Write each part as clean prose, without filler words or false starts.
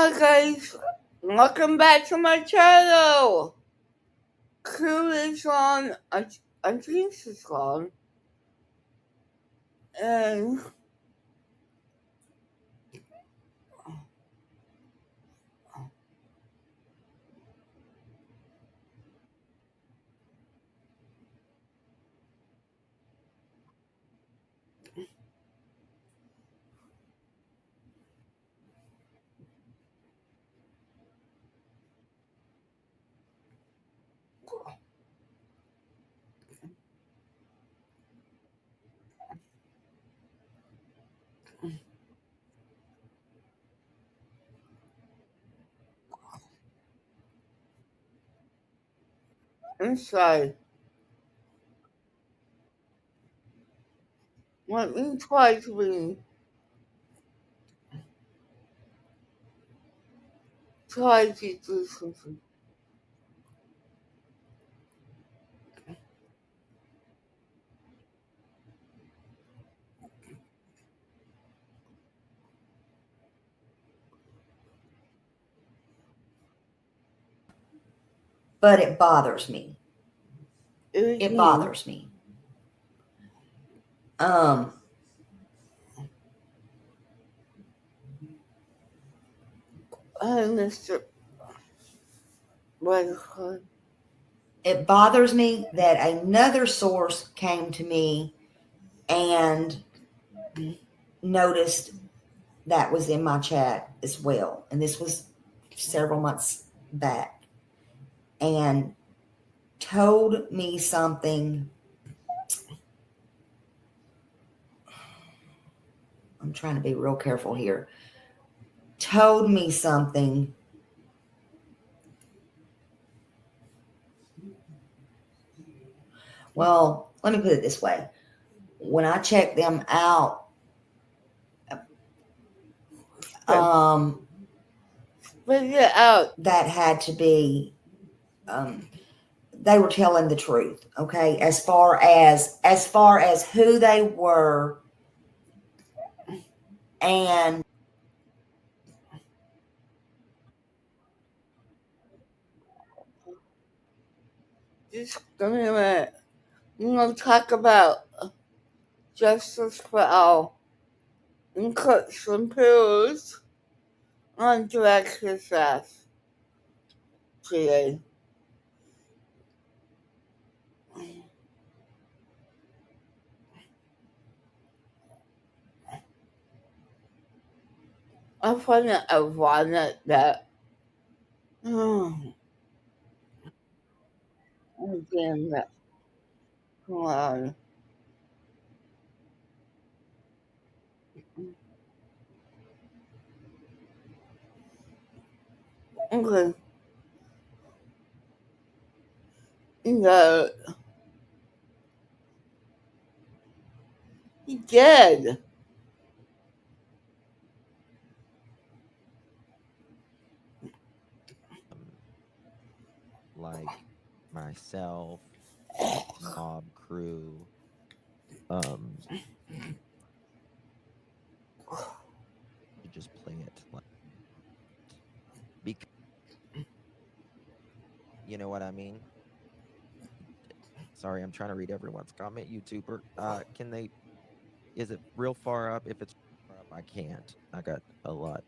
Hi guys, welcome back to my channel. Crew is on a Jesus song, and inside. Let me try to do something. But it bothers me. It Me. bothers me. Um, Mr. Weatherhood. it bothers me that another source came to me and noticed that was in my chat as well. And this was several months back. And told me something. I'm trying to be real careful here. Told me something. Well, let me put it this way. When I checked them out, Spit it out. that had to be they were telling the truth, okay, as far as who they were. And Just give me a minute. I'm gonna talk about justice for all and cut some pills on direct his ass today. I find it ironic that again that come on. Okay. No, he did. Like myself, mob crew, to just play it like because you know what I mean. Sorry, I'm trying to read everyone's comment. YouTuber, can they? Is it real far up? If it's far up, I can't. I got a lot.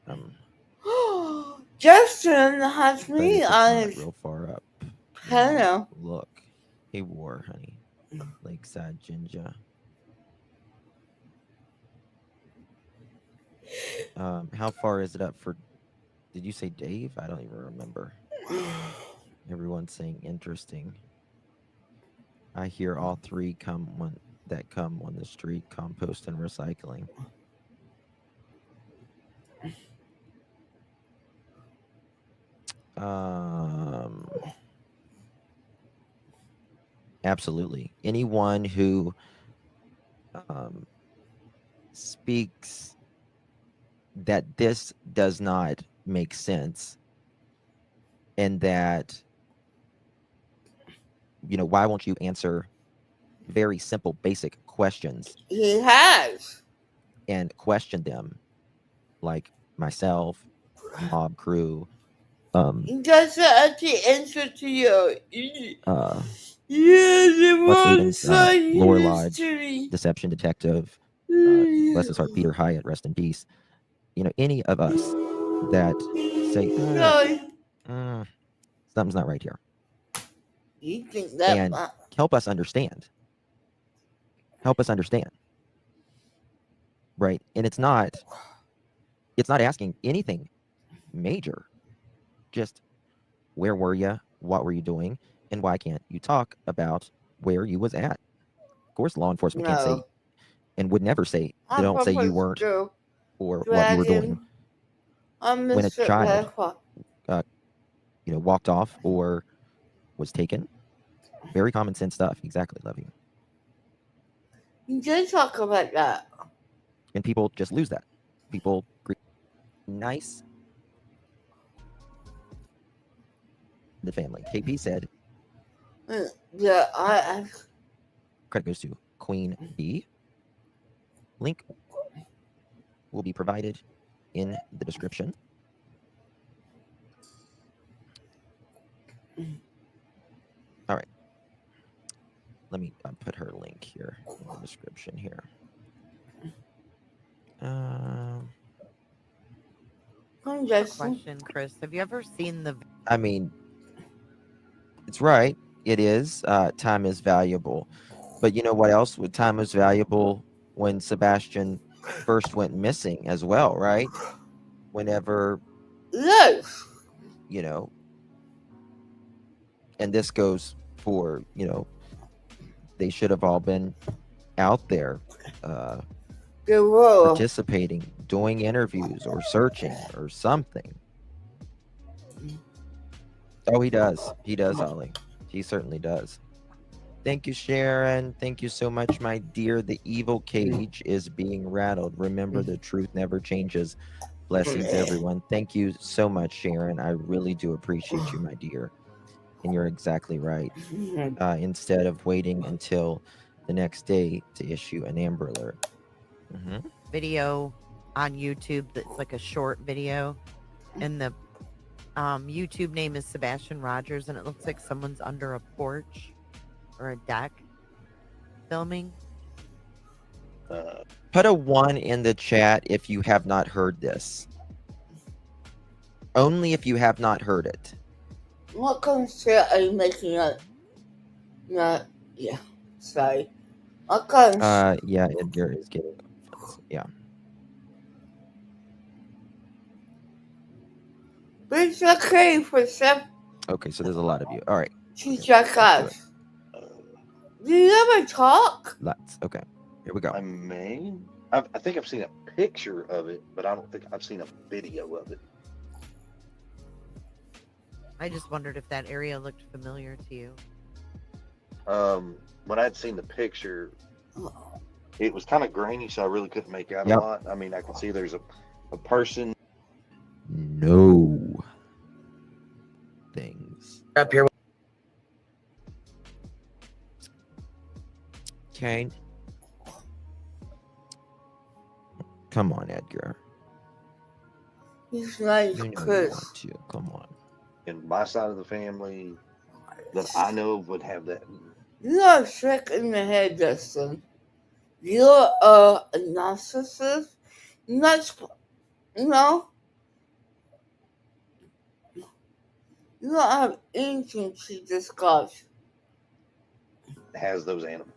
Justin has But me if it's on not his real far up, panel. look. Hey, War, honey. Lakeside Ginger. How far is it up for? Did you say Dave? I don't even remember. Everyone's saying interesting. I hear all three come on the street: compost and recycling. Absolutely. Anyone who speaks that this does not make sense, and that, why won't you answer very simple, basic questions He has. and question them, like myself, mob crew, He doesn't actually answer to you. uh, You're the what's wrong Aiden's side lore of lodge, history. deception detective, bless his heart, Peter Hyatt, rest in peace. You know, any of us that say Sorry. something's not right here, You think that and help us understand. Help us understand, right? And it's not asking anything major. Just where were you? What were you doing? And why can't you talk about where you was at? Of course, law enforcement can't say no. and would never say. They I'm don't say you supposed weren't to or what you were doing. dragon. I'm When a Mr. child, Grandpa. walked off or was taken, very common sense stuff. Exactly, Lovey. You did talk about that. And people just lose that. People nice. The family. KP said Yeah, I credit goes to Queen B. Link will be provided in the description. All right. Let me put her link here in the description here. Question, Chris. Have you ever seen the? I mean, it's right. It is. Time is valuable. But you know what else? Time was valuable when Sebastian first went missing as well, right? Whenever, yes. you know, and this goes for, they should have all been out there participating, doing interviews or searching or something. Oh, he does. He does, Ollie. He certainly does. Thank you, Sharon. Thank you so much, my dear. The evil cage is being rattled. Remember, the truth never changes. Blessings, everyone. Thank you so much, Sharon. I really do appreciate you, my dear. And you're exactly right. Instead of waiting until the next day to issue an Amber Alert. Video on YouTube that's like a short video, and the YouTube name is Sebastian Rogers, and it looks like someone's under a porch or a deck filming. Put a 1 in the chat if you have not heard this. Only if you have not heard it. What comes to are you making up? No, yeah. Sorry. What comes? Yeah, Edgar is getting. Yeah. But it's okay for some. Okay, so there's a lot of you. All right. She's just us. Do you ever talk? Lots. Okay. Here we go. I may. I think I've seen a picture of it, but I don't think I've seen a video of it. I just wondered if that area looked familiar to you. When I'd seen the picture, it was kind of grainy, so I really couldn't make out a lot. I mean, I could see there's a person. No things up here. Okay. Come on, Edgar. He's like You know you Chris. want to. Come on. In my side of the family that I know of would have that. You're sick in the head, Justin. You're a narcissist. You know. You don't have anything to discuss. Has those animals.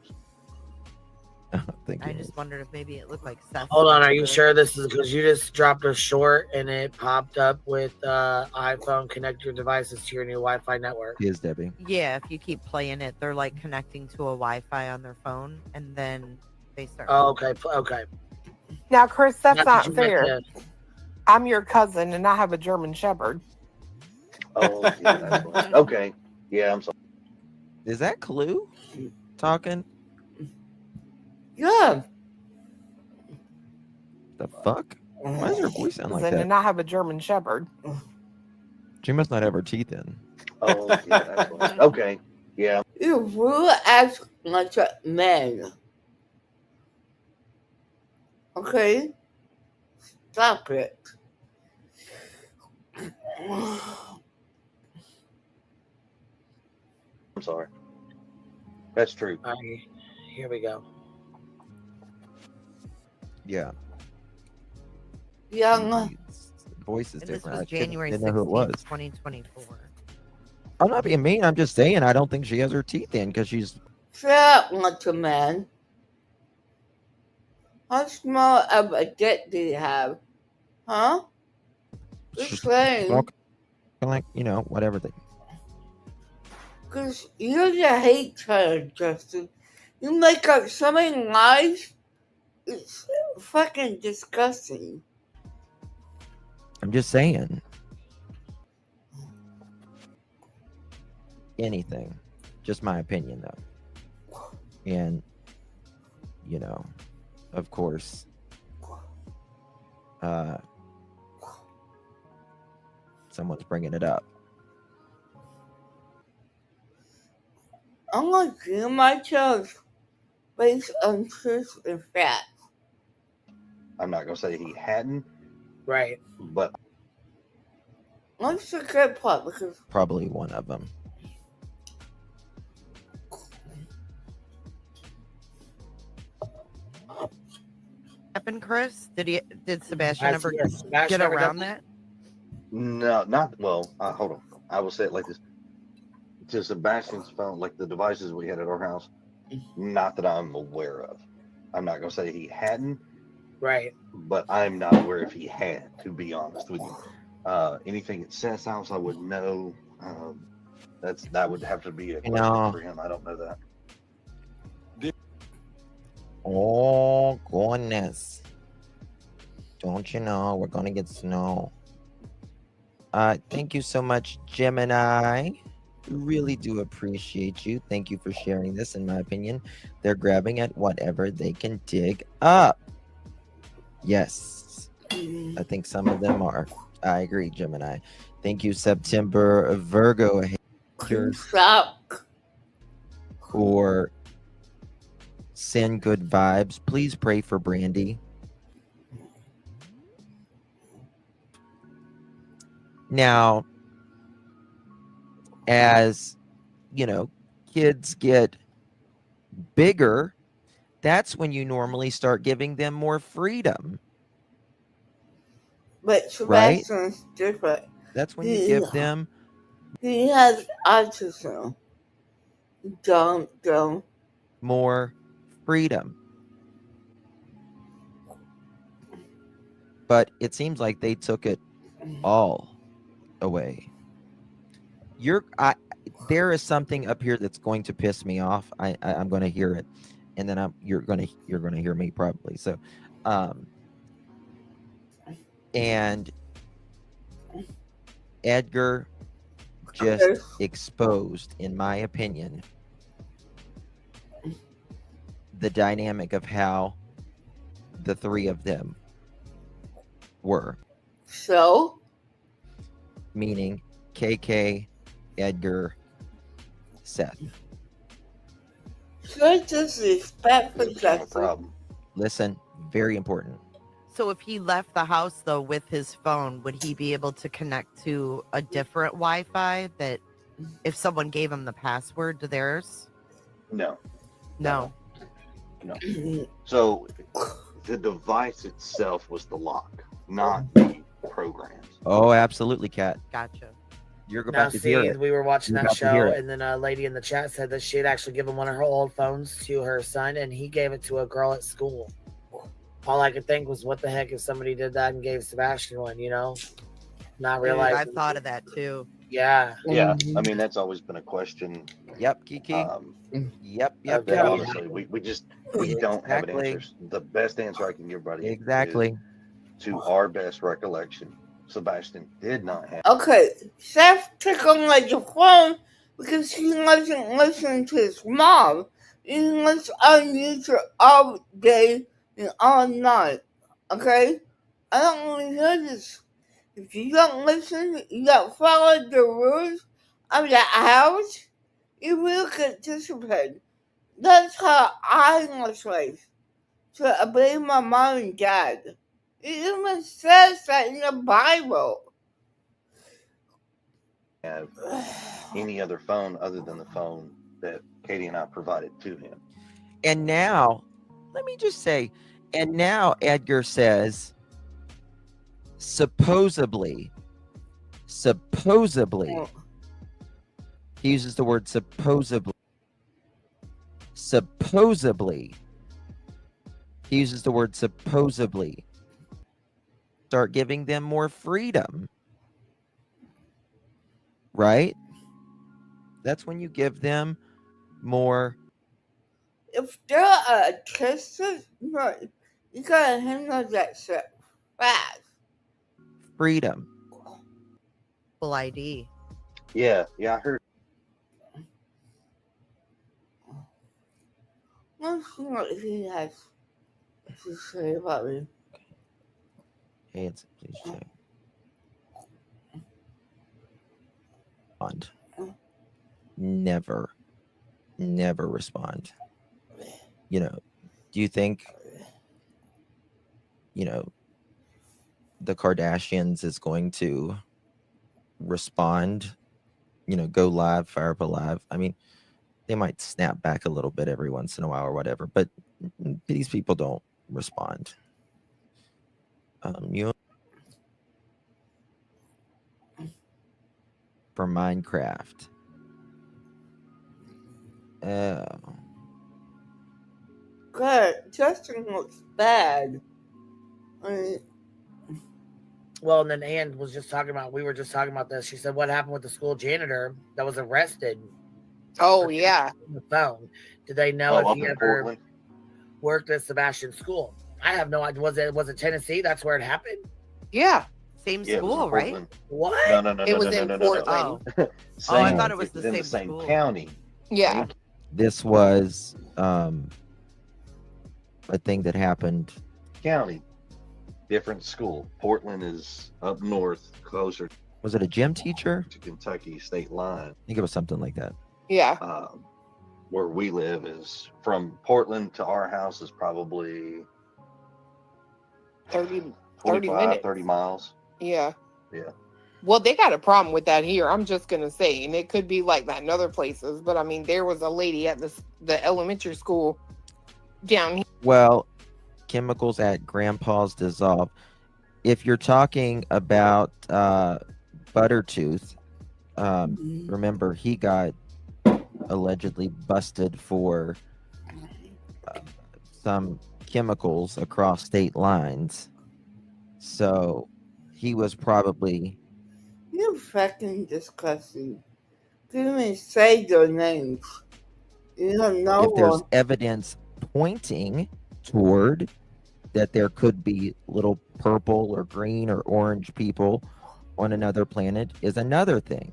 I just wondered if maybe it looked like Seth. Hold on, are you sure this is because you just dropped a short and it popped up with iPhone connect your devices to your new Wi-Fi network? Here's Debbie. Yeah, if you keep playing it, they're like connecting to a Wi-Fi on their phone, and then they start. Oh, okay. Now, Chris, that's not what you fair. meant I'm your cousin, and I have a German Shepherd. Oh, yeah, that's right. Okay. Yeah, I'm sorry. Is that Clue talking? Yeah. The fuck? Why does her voice sound like that? And I have a German Shepherd. She must not have her teeth in. Oh, yeah, that's right. Okay. Yeah. You really act like a man. Okay? Stop it. I'm sorry. That's true. All right, here we go. Yeah. Young. The voice is And this different. was I couldn't- January didn't know who it 16th, was. 2024. I'm not being mean. I'm just saying I don't think she has her teeth in because she's Shut up, little man. How small of a dick do you have? Huh? Just saying. smoking like, whatever they. Because you're the hate child, Justin. You make up so many lies. It's fucking disgusting. I'm just saying. Anything. Just my opinion, though. And, of course, someone's bringing it up. Unlike you, my child is based on truth and facts. I'm not gonna say he hadn't, Right. but What's the good part? Because Probably one of them. Happened, Chris? Did Sebastian Has- ever yes, Sebastian get ever around done that? no, not well. Hold on. I will say it like this: to Sebastian's phone, like the devices we had at our house, not that I'm aware of. I'm not gonna say he hadn't, Right. but I'm not aware if he had. To be honest with you, anything at Seth's house, I would know. That would have to be a question know. for him. I don't know that. Oh, goodness. Don't you know we're going to get snow? Thank you so much, Gemini. We really do appreciate you. Thank you for sharing this. In my opinion, they're grabbing at whatever they can dig up. Yes, I think some of them are. I agree, Gemini. Thank you, September Virgo. stop. Or send good vibes. Please pray for Brandy. Now, as kids get bigger, that's when you normally start giving them more freedom. But Sebastian's different. That's when you give them He has autism. Don't. more freedom. But it seems like they took it all away. There is something up here that's going to piss me off. I'm going to hear it, and then you're going to hear me probably. So, and Edgar just exposed, in my opinion, the dynamic of how the three of them were. So? Meaning KK, Edgar, Seth. So disrespectful, That's not a Justin. problem. Listen, very important. So if he left the house though with his phone, would he be able to connect to a different Wi-Fi that if someone gave him the password to theirs? No. No. So the device itself was the lock, not the programs. Oh, absolutely, Kat. Gotcha. You're Now, about to hear see, it. we were watching You're that about to hear show, it. and then a lady in the chat said that she had actually given one of her old phones to her son, and he gave it to a girl at school. All I could think was, what the heck if somebody did that and gave Sebastian one, Not Dude, realizing. I've thought of that too. Yeah. Yeah, I mean that's always been a question. Yep, Kiki. Yep. That Okay. honestly, we don't have an Exactly. answer. The best answer I can give everybody Exactly. is, to our best recollection, Sebastian did not have. Okay, Seth took on the phone because he wasn't listening to his mom. He was on YouTube all day and all night. Okay? I don't want to hear this. If you don't listen, you don't follow the rules of the house, you will get disciplined. That's how I was raised. So I blame my mom and dad. It even says that in the Bible. have any other phone other than the phone that Katie and I provided to him. And now, let me just say, and now Edgar says, supposedly, he uses the word supposedly. He uses the word supposedly. Start giving them more freedom. Right? That's when you give them more If they're autistic, no, you gotta handle that shit fast. freedom. Full ID. Yeah, I heard. Let's see what he has to say about me. Hey, it's please check. Respond. Never respond. You know, do you think, you know, the Kardashians is going to respond, you know, go live, fire up a live? I mean, they might snap back a little bit every once in a while or whatever, but these people don't respond. You for Minecraft. Good. Justin looks bad. I mean, Well, and then Ann was just talking about, we were just talking about this. She said, what happened with the school janitor that was arrested Oh yeah. on the phone? Did they know if up he in ever Portland. worked at Sebastian's school? I have no idea. Was it Tennessee? That's where it happened? Yeah. Same Yeah, it was in school, right? Portland. What? No. It was in Portland. Oh, Same, I thought it was it's the in same the same school. county. Yeah. This was a thing that happened. County, different school. Portland is up north, closer Was it a gym teacher? to Kentucky state line. I think it was something like that. Yeah. Where we live is from Portland to our house is probably 30 25, minutes. 30 miles. Yeah. Yeah. Well, they got a problem with that here. I'm just gonna say, and it could be like that in other places. But I mean, there was a lady at the elementary school down here. Well, chemicals at Grandpa's dissolve. If you're talking about Buttertooth, remember he got allegedly busted for some chemicals across state lines. So he was probably you're fucking disgusting. Didn't even say their names. You don't know if there's them. evidence pointing toward that there could be little purple or green or orange people on another planet is another thing.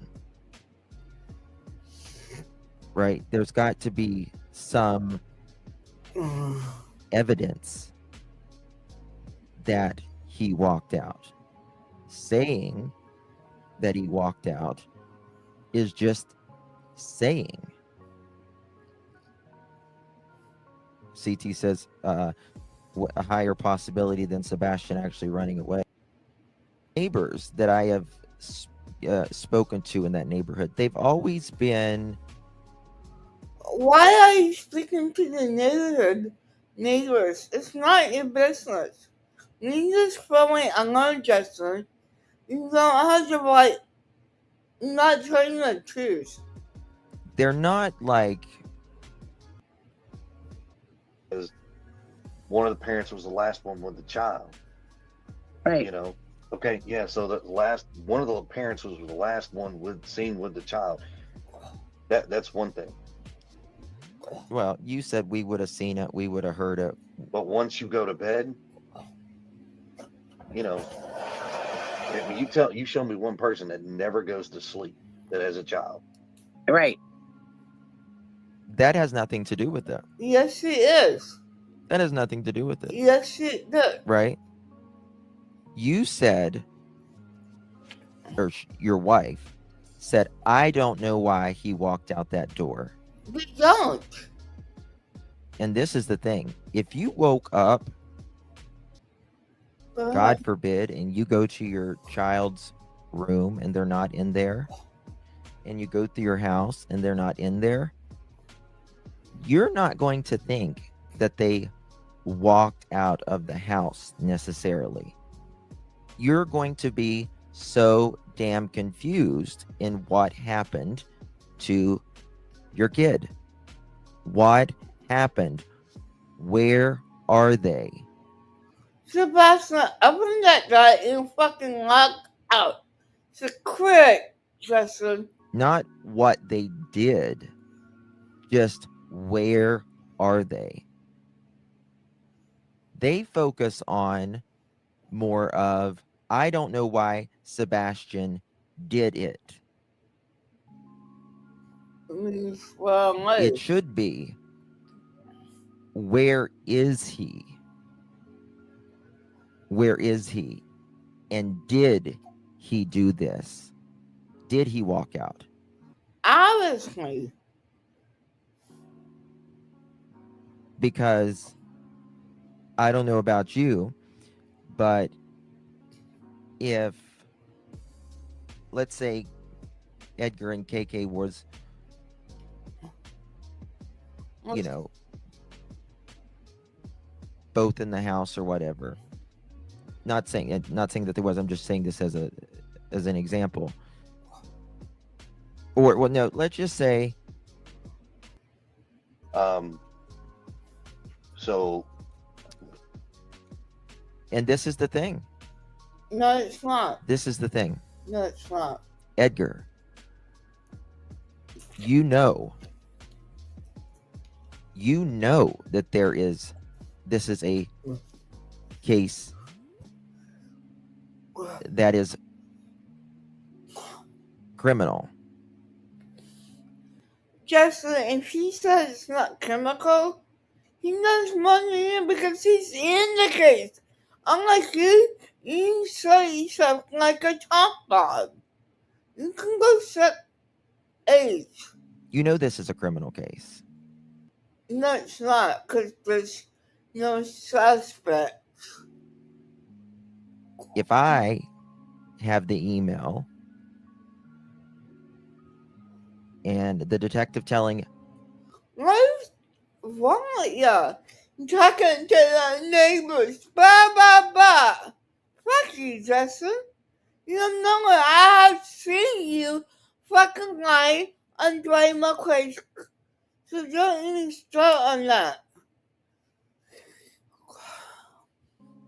Right? There's got to be some evidence that he walked out. Saying that he walked out is just saying. CT says a higher possibility than Sebastian actually running away. Neighbors that I have spoken to in that neighborhood, they've always been. Why are you speaking to the neighbors? It's not your business. You just throwing alone, Justin. You don't have the right. You're not telling the truth. They're not like. One of the parents was the last one with the child. Right. You know. Okay. Yeah. So the last one of the parents was the last one seen with the child. That's one thing. Well, you said we would have seen it, we would have heard it. But once you go to bed, you know, if you show me one person that never goes to sleep that has a child. Right. That has nothing to do with it. Yes, it is. That has nothing to do with it. Yes, it does. Right? You said, or your wife said, I don't know why he walked out that door. We don't. And this is the thing. If you woke up, God forbid, and you go to your child's room and they're not in there, and you go through your house and they're not in there, you're not going to think that they walked out of the house necessarily. You're going to be so damn confused in what happened to your kid. What happened? Where are they? Sebastian, open that door and fucking lock out. It's quick, Justin. Not what they did, just where are they? They focus on more of, I don't know why Sebastian did it. Well, It should be, where is he? Where is he? And did he do this? Did he walk out? obviously. Because I don't know about you, but if, let's say, Edgar and KK was, you know, both in the house or whatever. Not saying that there was. I'm just saying this as an example. Or, well, no, let's just say, So, and this is the thing. No, it's not. This is the thing. No, it's not. Edgar, you know that this is a case that is criminal. Justin, if he says it's not chemical, he knows more than you because he's in the case. Unlike you say yourself like a top dog. You can go set age. You know this is a criminal case. No, it's not, because there's no suspect. If I have the email and the detective telling, What's wrong with you? Talking to the neighbors, blah, blah, blah. Fuck you, Justin. You don't know what I have seen you fucking lie on Dwayne McQuaid. So don't even start on that.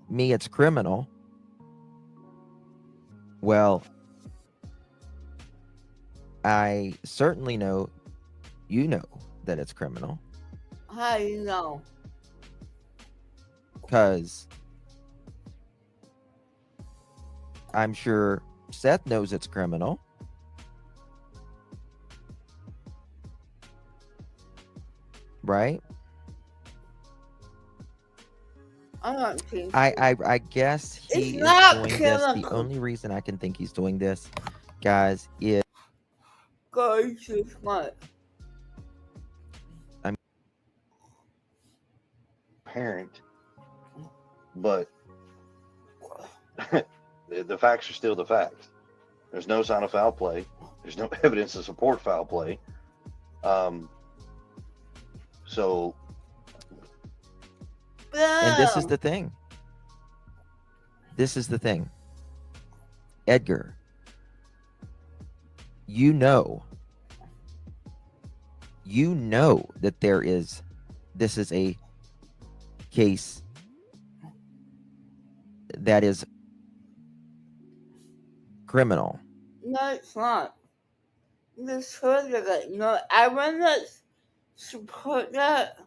me, it's criminal. Well, I certainly know you know that it's criminal, How do you know? because I'm sure Seth knows it's criminal. Right? I don't think I guess he It's is not doing this. The chemical. only reason I can think he's doing this, guys, is Guys, it's not. parent, but the facts are still the facts. There's no sign of foul play. There's no evidence to support foul play. So, and this is the thing. This is the thing. Edgar, you know that this is a case that is criminal. No, it's not. This heard of it. No, I will not support that.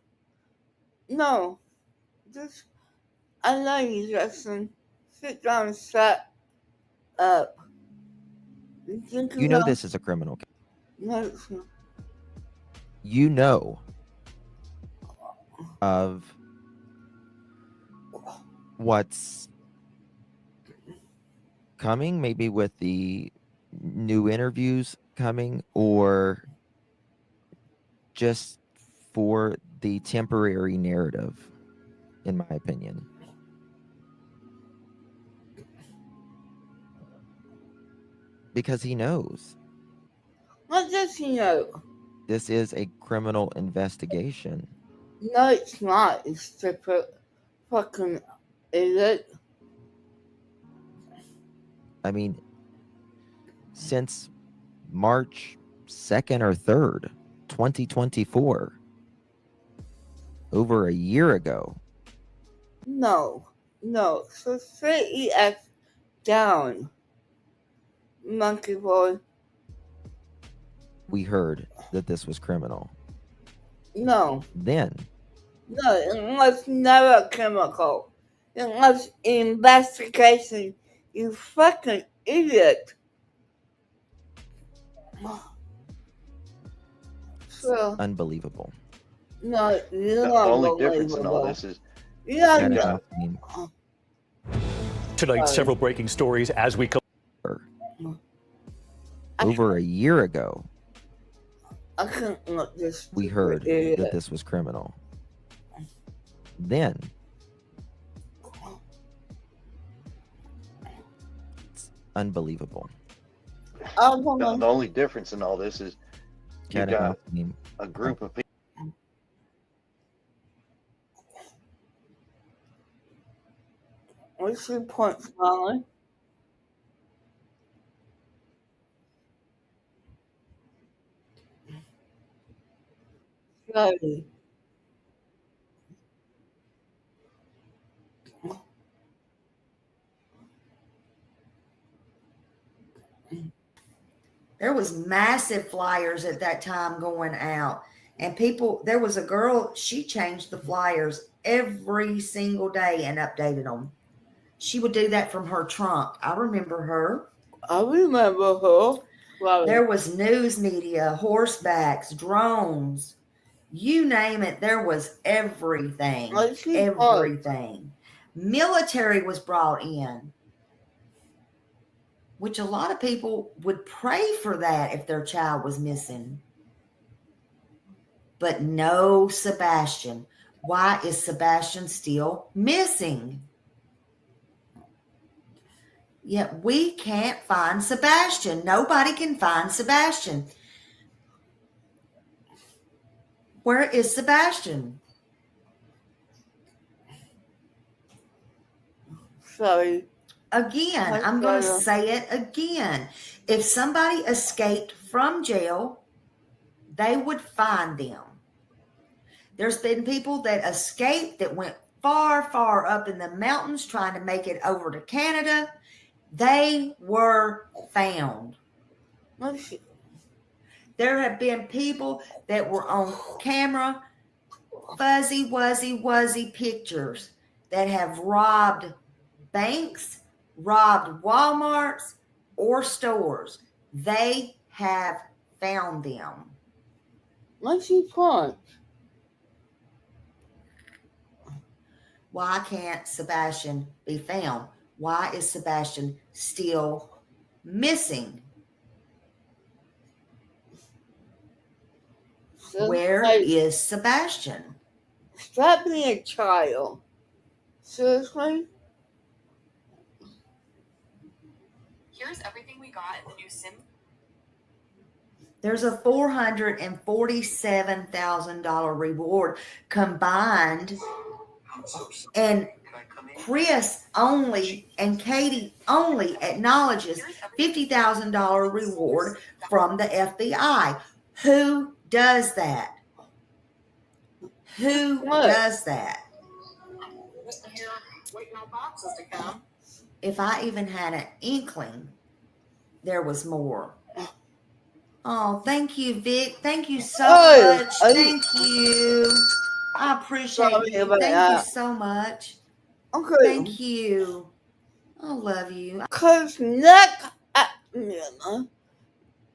No. Just, I know you, Justin. Sit down and shut up. You think You know this is a criminal case. No, it's not. You know of what's coming, maybe with the new interviews coming, or just for the temporary narrative, in my opinion. Because he knows. What does he know? This is a criminal investigation. No, it's not. It's stupid. Fucking idiot. I mean, since March 2nd or 3rd, 2024, over a year ago. No. So straight EF down. Monkey boy. We heard that this was criminal. No. Then, No, it was never chemical. It was investigation. You fucking idiot. So, unbelievable. no, you're The not only difference in all unbelievable. this is You're Cat not. House name Tonight, Sorry. several breaking stories as we over a year ago. I can't look this. We stupid heard idiot. that this was criminal. Then, it's unbelievable. I the wanna. only difference in all this is you Cat got House name a group of people. What's your point, Molly? Sorry. There was massive flyers at that time going out, and people, there was a girl, she changed the flyers every single day and updated them. She would do that from her trunk. I remember her. I remember her. Sorry. There was news media, horsebacks, drones, you name it. There was everything. What's your point? Everything. Military was brought in, which a lot of people would pray for that if their child was missing. But no Sebastian. Why is Sebastian still missing? Yet we can't find Sebastian. Nobody can find Sebastian. Where is Sebastian? Sorry. Again, I'm going to say it again. If somebody escaped from jail, they would find them. There's been people that escaped that went far, far up in the mountains trying to make it over to Canada. They were found. What's your, There have been people that were on camera, fuzzy, wuzzy pictures that have robbed banks, robbed Walmarts or stores. They have found them. what's your point? Why can't Sebastian be found? Why is Sebastian still missing? Where is Sebastian? Stop being a child. Seriously? Here's everything we got in the new Sim. There's a $447,000 reward combined, and Chris only and Katie only acknowledges $50,000 reward from the FBI. Who does that? Who does that? Waiting on boxes to come. If I even had an inkling, there was more. Oh, thank you, Vic. Thank you so much. Thank you. I appreciate you. Thank you so much. Okay. Thank you. I love you. Because neck at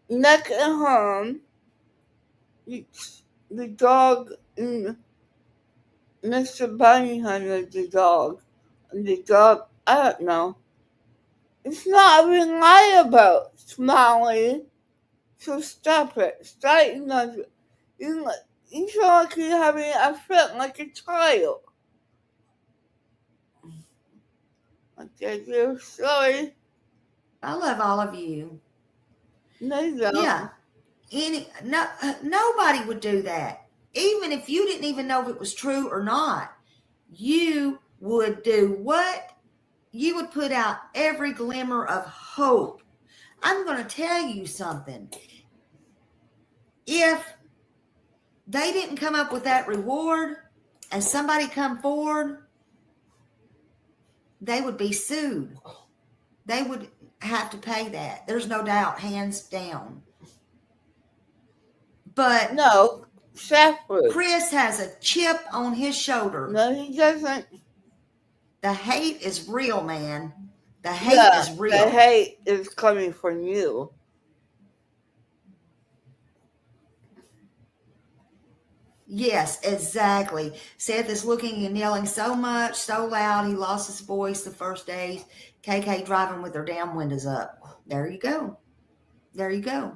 home, the dog in Mr. Bunny Hunter, the dog, I don't know. It's not reliable, Smiley. So stop it. Stop, you feel like you're having a fit like a child. Okay, you're sorry. I love all of you. No, you don't. Yeah. Nobody would do that. Even if you didn't even know if it was true or not, you would do what? You would put out every glimmer of hope. I'm going to tell you something. If they didn't come up with that reward and somebody come forward, they would be sued. They would have to pay that. There's no doubt, hands down. But No, Shepard. Chris has a chip on his shoulder. No, he doesn't. The hate is real, man. The hate is real. The hate is coming from you. Yes, exactly. Seth is looking and yelling so much, so loud, he lost his voice the first days. KK driving with their damn windows up. There you go. There you go.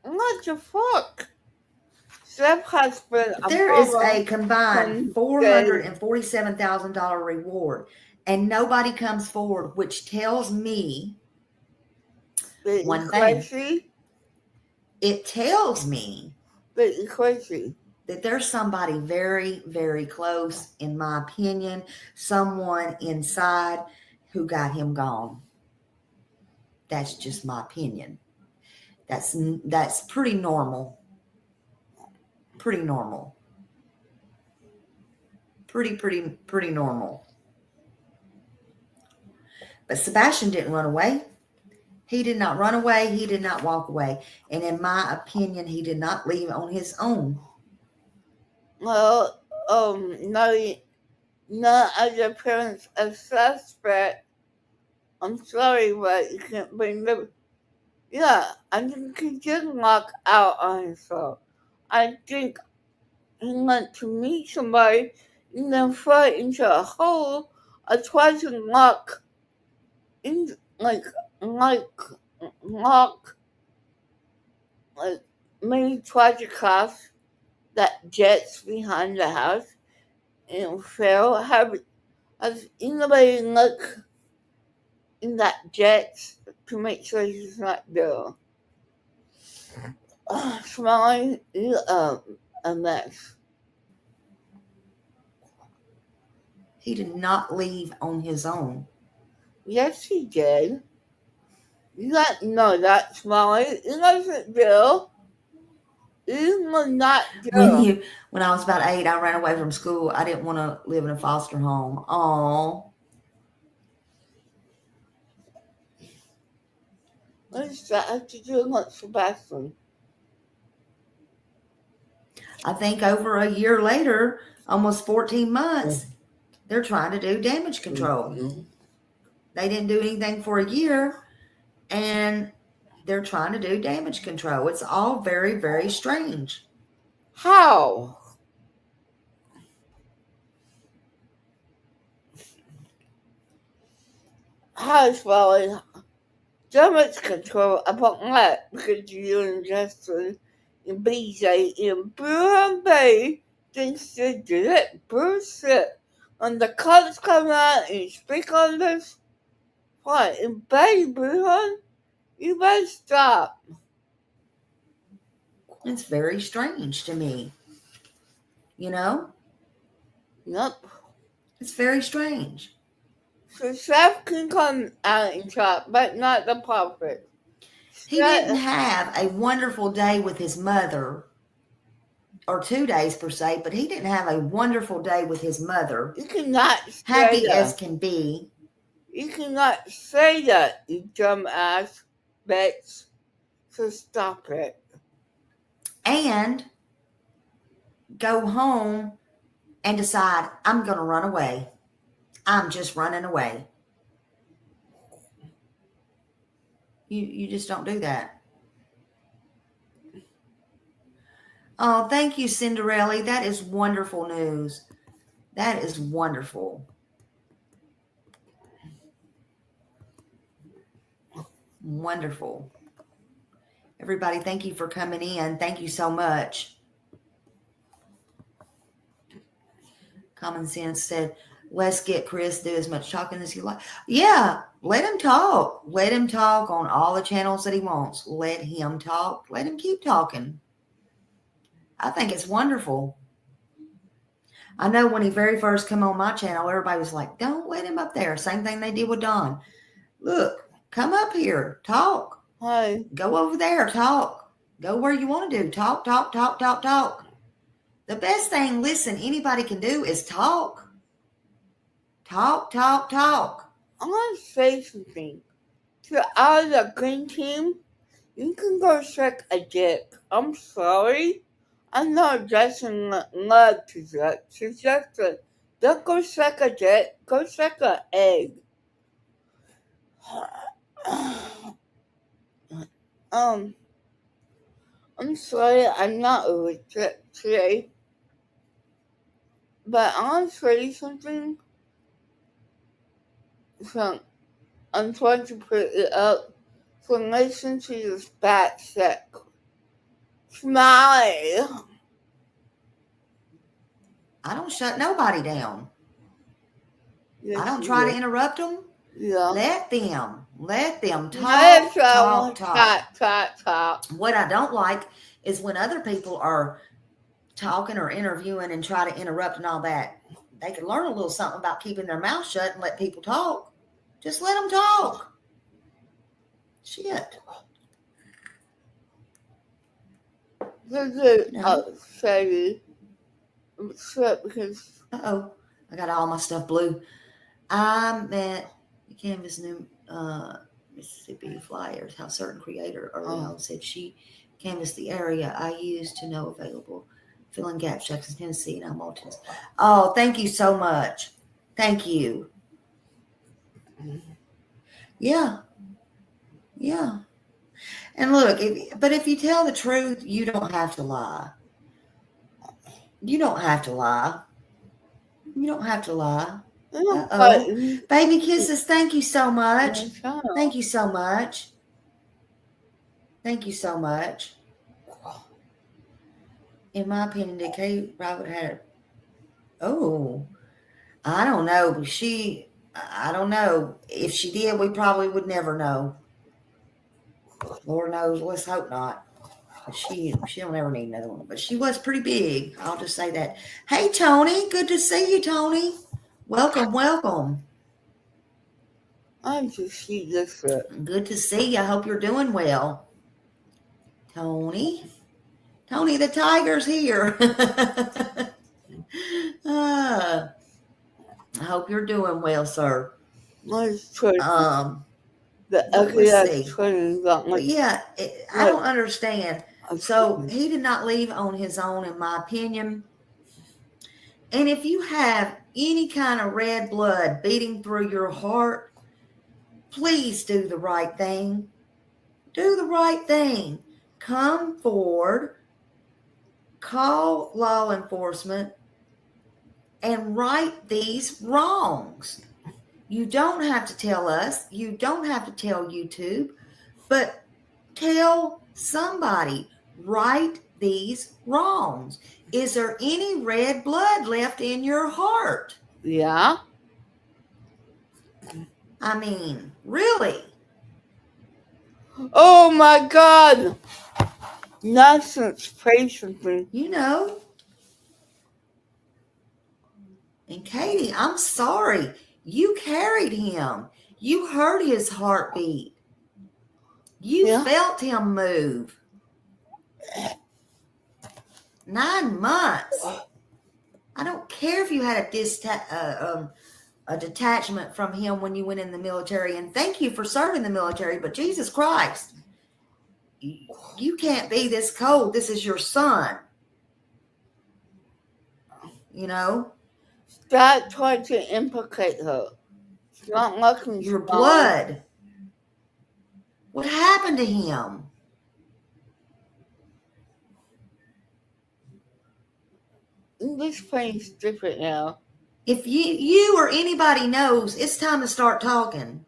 What the fuck? Seth has been. There is a combined $447,000 reward, and nobody comes forward, which tells me one thing. It tells me that there's somebody very, very close, in my opinion, someone inside who got him gone. That's just my opinion. That's pretty normal. Pretty normal. Pretty normal. But Sebastian didn't run away. He did not run away. He did not walk away. And in my opinion, he did not leave on his own. Well, none of the parents of suspect. I'm sorry, but you can't bring them. Yeah, I think he did walk out on himself. I think he went to meet somebody and then fell into a hole or tried to lock in, maybe tried to cross that jet's behind the house and fell. Has anybody look in that jet to make sure he's not there? Smiley, you a mess. He did not leave on his own. Yes, he did. You got to know that, Smiley. It wasn't Bill. It was not Bill. When I was about 8, I ran away from school. I didn't want to live in a foster home. Oh. What does that have to do with Sebastian? I think over a year later, almost 14 months, they're trying to do damage control. Mm-hmm. They didn't do anything for a year, and they're trying to do damage control. It's all very, very strange. How? How is damage control about what? Because you and Justin and BJ in Burham Bay thinks they did it. Bullshit. When the cops come out and speak on this, what, in Bay, Burham? You better stop. It's very strange to me. You know? Yep. It's very strange. So Seth can come out and talk, but not the prophet. He didn't have a wonderful day with his mother, or 2 days per se, but he didn't have a wonderful day with his mother. You cannot say happy that. As can be. You cannot say that, you dumb ass bitch. So stop it. And go home and decide, I'm going to run away. I'm just running away. You just don't do that. Oh, thank you, Cinderella. That is wonderful news. That is wonderful. Wonderful. Everybody, thank you for coming in. Thank you so much. Common Sense said, Let's get Chris do as much talking as you like. Yeah, let him talk. Let him talk on all the channels that he wants. Let him talk. Let him keep talking. I think it's wonderful. I know when he very first came on my channel, everybody was like, don't let him up there. Same thing they did with Don. Look, come up here. Talk. Hi. Go over there. Talk. Go where you want to do. Talk, talk, talk, talk, talk. The best thing, listen, anybody can do is talk. Talk, talk, talk. I'm gonna say something. To all the green team, you can go suck a dick. I'm sorry. I'm not addressing love to that. Don't go suck a dick. Go suck an egg. I'm sorry I'm not legit today. But I want to say something. So I'm trying to put it up. So listen to this back check. Smiley. I don't shut nobody down. Yes, I don't you try do. to interrupt them. Yeah. Let them talk, Yes, I talk, want talk. talk. What I don't like is when other people are talking or interviewing and try to interrupt and all that. They can learn a little something about keeping their mouth shut and let people talk. Just let them talk. Shit. This is No. Sadie. I'm upset because Uh-oh. I got all my stuff blue. I met the Canvas New Mississippi Flyers, how certain creator early on said she canvassed the area I used to know available, filling gap checks in Tennessee and Hamilton. Oh, thank you so much. Thank you. Yeah. Yeah. And look, if you tell the truth, you don't have to lie. You don't have to lie. You don't have to lie. Uh-oh. Baby kisses, thank you so much. Thank you so much. Thank you so much. In my opinion, did Kay Robert had it? Oh, I don't know. I don't know. If she did, we probably would never know. Lord knows. Let's hope not. She don't ever need another one. But she was pretty big. I'll just say that. Hey, Tony. Good to see you, Tony. Welcome, welcome. I'm just see this. Good to see you. I hope you're doing well. Tony, the tiger's here. I hope you're doing well, sir. Let's try. But yeah, I don't understand. So he did not leave on his own, in my opinion. And if you have any kind of red blood beating through your heart, please do the right thing. Do the right thing. Come forward, call law enforcement, and right these wrongs. You don't have to tell us. You don't have to tell YouTube, but tell somebody. Right these wrongs. Is there any red blood left in your heart? Yeah. I mean, really? Oh my God. Nonsense, patiently. You know. And Katie, I'm sorry. You carried him. You heard his heartbeat. You felt him move. 9 months. I don't care if you had a detachment from him when you went in the military. And thank you for serving the military. But Jesus Christ, you can't be this cold. This is your son. You know? Stop trying to implicate her. It's not looking your blood. What happened to him? This plane's different now. If you or anybody knows, it's time to start talking.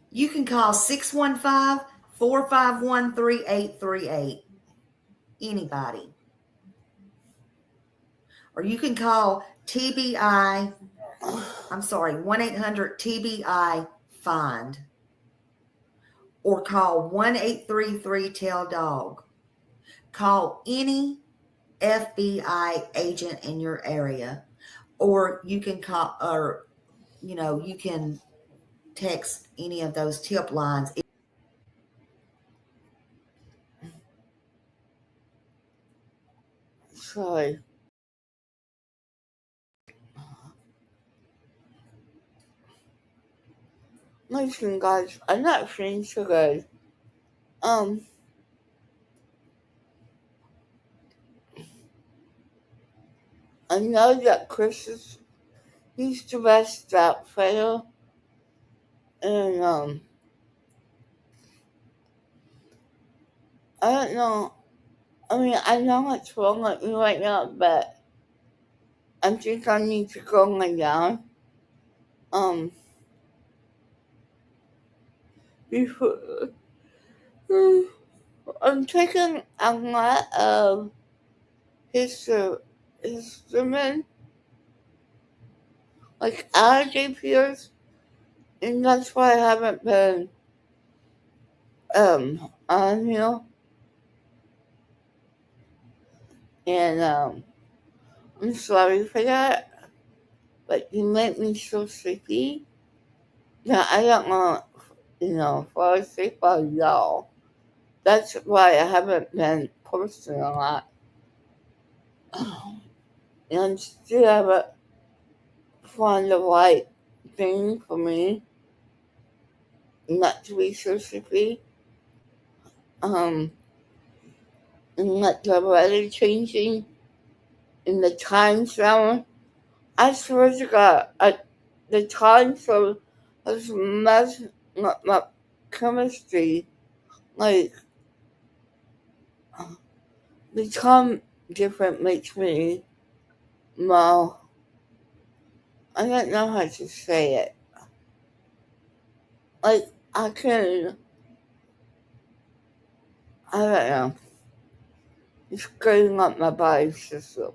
You can call 615-451-3838. Anybody. or you can call TBI. I'm sorry, 1-800-TBI-FIND, or call 1-833-TELL-DOG. Call any FBI agent in your area, or you can call, or you can text any of those tip lines. Sorry. Listen, guys, I'm not feeling so good. I know that Chris he's the best outfitter, and I don't know. I mean, I know what's wrong with me right now, but I think I need to go lay down. Before I'm taking a lot of histamine, like allergy pills, and that's why I haven't been on here. And I'm sorry for that, but you make me so sleepy that I don't want fall asleep on y'all. That's why I haven't been posting a lot. And still haven't found the right thing for me not to be so sleepy. And like the weather changing in the time zone. I swear to God, the time zone has messed up my chemistry. Like, the time different makes me more. I don't know how to say it. Like, I don't know. It's screwing up my body system.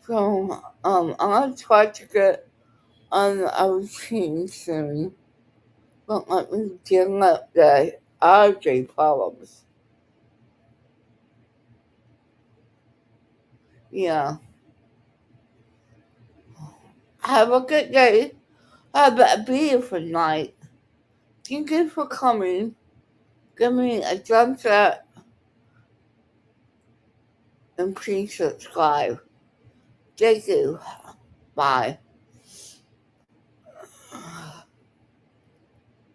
So, I'm gonna try to get on a routine soon. But let me deal with the allergy problems. Yeah. Have a good day. Have a beautiful night. Thank you for coming. Give me a thumbs up and please subscribe. Thank you. Bye.